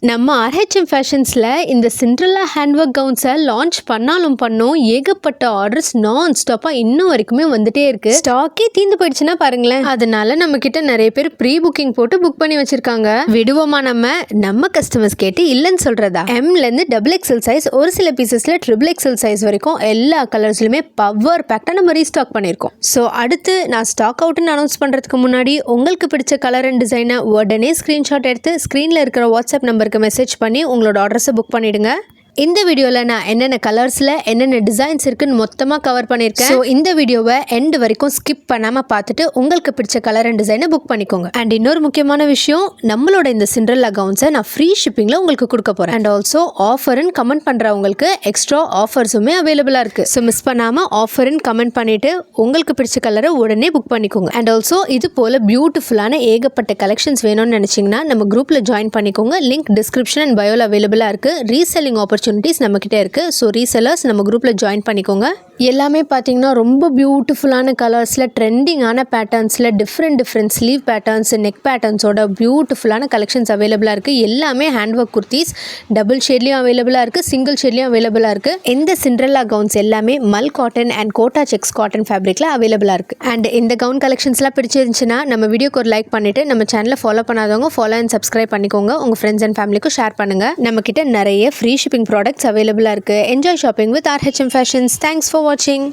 நம்ம ஆர்ஹெச்எம் ஃபேஷன்ஸில் இந்த Cinderella ஹேண்ட்ஒர்க் கவுன்ஸை launch பண்ணோம் ஏகப்பட்ட ஆர்டர்ஸ் நான் ஸ்டாப்பாக இன்னும் வரைக்குமே வந்துட்டே இருக்கு. ஸ்டாக்கே தீந்து போயிடுச்சுன்னா பாருங்களேன். அதனால நம்ம கிட்ட நிறைய பேர் ப்ரீ புக்கிங் போட்டு புக் பண்ணி வச்சிருக்காங்க. விடுவோமா நம்ம கஸ்டமர்ஸ் கேட்டு இல்லைன்னு சொல்றதா? எம்லேருந்து XXL சைஸ், ஒரு சில பீசஸ்ல XXL சைஸ் வரைக்கும் எல்லா கலர்ஸ்லையுமே பவர் பேக்டாக நம்ம ரீஸ்டாக் பண்ணியிருக்கோம். ஸோ அடுத்து நான் ஸ்டாக் அவுட்னு அனௌன்ஸ் பண்ணுறதுக்கு முன்னாடி உங்களுக்கு பிடிச்ச கலர் அண்ட் டிசைனை உடனே ஸ்க்ரீன்ஷாட் எடுத்து ஸ்க்ரீனில் இருக்கிற வாட்ஸ்அப் நம்பருக்கு மெசேஜ் பண்ணி உங்களோட ஆர்டர்ஸை புக் பண்ணிடுங்க. இந்த வீடியோவில் நான் என்னென்ன கலர்ஸில் என்னென்ன டிசைன்ஸ் இருக்குன்னு மொத்தமாக கவர் பண்ணியிருக்கேன். ஸோ இந்த வீடியோவை எண்ட் வரைக்கும் ஸ்கிப் பண்ணாமல் பார்த்துட்டு உங்களுக்கு பிடிச்ச கலர் அண்ட் டிசைனை புக் பண்ணிக்கோங்க. அண்ட் இன்னொரு முக்கியமான விஷயம், நம்மளோட இந்த சிண்ட்ரெல்லா கவுன்ஸை நான் ஃப்ரீ ஷிப்பிங்கில் உங்களுக்கு கொடுக்க போகிறேன். அண்ட் ஆல்சோ ஆஃபர்னு கமெண்ட் பண்ணுறவங்களுக்கு எக்ஸ்ட்ரா ஆஃபர்ஸுமே அவைலபிளாக இருக்குது. ஸோ மிஸ் பண்ணாமல் ஆஃபர்னு கமெண்ட் பண்ணிவிட்டு உங்களுக்கு பிடிச்ச கலரை உடனே புக் பண்ணிக்கோங்க. அண்ட் ஆல்சோ இது போல் பியூட்டிஃபுல்லான ஏகப்பட்ட கலெக்ஷன்ஸ் வேணும்னு நினச்சிங்கன்னா நம்ம குரூப்பில் ஜாயின் பண்ணிக்கோங்க. லிங்க் டிஸ்கிரிப்ஷன் அண்ட் பயோவில் அவைலபிளாக இருக்குது. ரீசெல்லிங் ஆப்பர்ச்சுனிட்டிஸ் நம்ம கிட்ட இருக்கு. ஸோ ரீசெல்லர்ஸ் நம்ம குரூப்ல ஜாயின் பண்ணிக்கோங்க. எல்லாமே பார்த்தீங்கன்னா ரொம்ப பியூட்டிஃபுல்லான கலர்ஸில், ட்ரெண்டிங்கான பேட்டர்ன்ஸில், டிஃப்ரெண்ட் ஸ்லீவ் பேட்டர்ன்ஸ், நெக் பேட்டர்ன்ஸோட பியூட்டிஃபுல்லான கலெக்ஷன்ஸ் அவைலபிளாக இருக்குது. எல்லாமே ஹேண்ட் ஒர்க் குர்த்திஸ் டபுள் ஷேட்லேயும் அவைலபிளாக இருக்குது, சிங்கிள் ஷேட்லேயும் அவைலபிளாக இருக்குது. இந்த சிண்ட்ரெல்லா கவுன்ஸ் எல்லாமே mul cotton and Kota checks cotton ஃபேப்ரிக்கில் அவைலபிளாக இருக்குது. அண்ட் இந்த கவுன் கலெக்ஷன்ஸ்லாம் பிடிச்சிருந்துச்சுன்னா நம்ம வீடியோக்கு ஒரு லைக் பண்ணிவிட்டு நம்ம சேனலை ஃபாலோ பண்ணாதவங்க ஃபாலோ அண்ட் சப்ஸ்கிரைப் பண்ணிக்கோங்க. உங்கள் ஃப்ரெண்ட்ஸ் அண்ட் ஃபேமிலிக்கும் ஷேர் பண்ணுங்கள். நம்மக்கிட்ட நிறைய ஃப்ரீ ஷிப்பிங் ப்ராடக்ட்ஸ் அவைலபிளாக இருக்குது. Enjoy shopping with RHM fashions. Thanks for watching.